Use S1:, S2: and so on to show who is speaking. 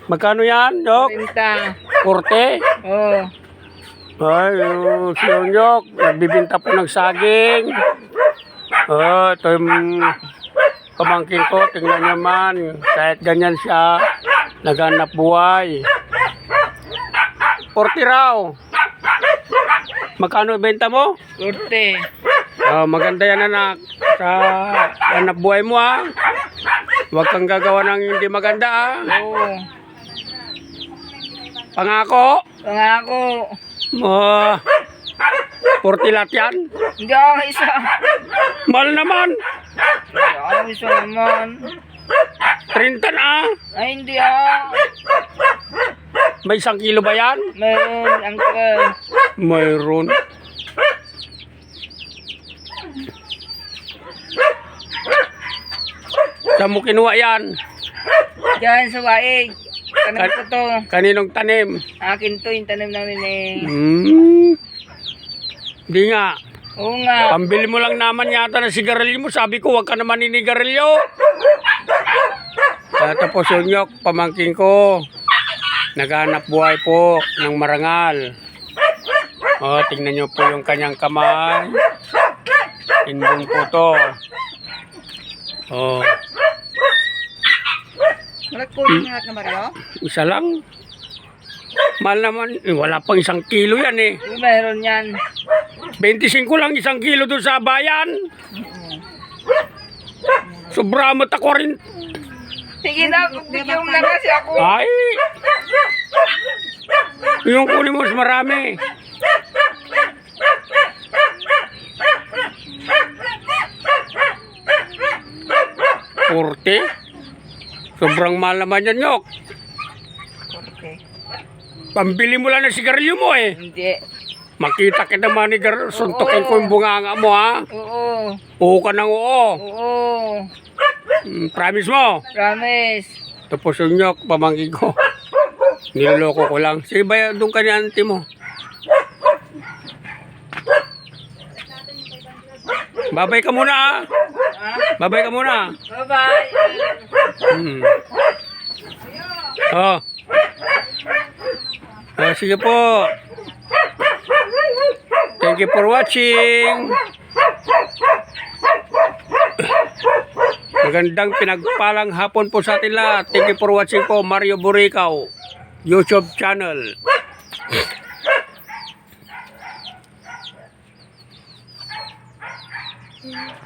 S1: Magkano yan, Yok?
S2: 40.
S1: 40?
S2: Oo.
S1: Ay, si Yok, nagbibinta po ng saging. Ito yung pamangkin ko, tingnan niyo man. Kahit ganyan siya, naghanap buhay. 40 raw. Magkano benta mo?
S2: 40.
S1: Maganda yan, anak. Sa hanap buhay mo, ha? Huwag kang gagawa ng hindi maganda, ha?
S2: Oo.
S1: Pangako.
S2: Pangako.
S1: 40 lahat yan.
S2: Hindi ako isa.
S1: Mahal naman.
S2: Hindi ako isa naman.
S1: 30 na.
S2: Ay, hindi ah.
S1: May 1 kilo ba yan?
S2: Meron, uncle.
S1: Mayroon. Saan mo kinuha yan?
S2: Diyan sa waig. Tanim ko to.
S1: Kaninong tanim?
S2: Akin to, yung tanim namin eh.
S1: Di nga.
S2: Oo nga.
S1: Pambili mo lang naman yata ng sigarilyo mo. Sabi ko, huwag ka naman ninigarilyo. Tapos yun, Yok, pamangkin ko. Naghanap buhay po ng marangal. Tingnan nyo po yung kanyang kamay. Inbong po to.
S2: Nagkuling lahat na Mario?
S1: Isa lang. Mahal naman. Wala pang 1 kilo yan eh.
S2: Meron yan.
S1: 25 lang 1 kilo doon sa bayan. Sobra mo ako rin.
S2: Sige na, bigyan mo na kasi ako.
S1: Ay! Yung kunin mo mas marami. $40? Sobrang mahal naman yan, Yok.
S2: Okay.
S1: Pambili mo lang ng sigarilyo mo eh.
S2: Hindi.
S1: Makita kita manigar, suntukin ko yung bunganga mo, ha?
S2: Oo.
S1: Oo ka ng oo.
S2: Oo.
S1: Promise mo?
S2: Promise.
S1: Tapos yung Yok, pamangkin ko. Niloloko ko lang. Sige ba, doon ka ni auntie mo. Babay ka muna, ha? Babay ka muna.
S2: Bye-bye.
S1: Sige po. Thank you for watching. Magandang pinagpalang hapon po sa atin lahat. Thank you for watching po, Mario Buricao YouTube channel.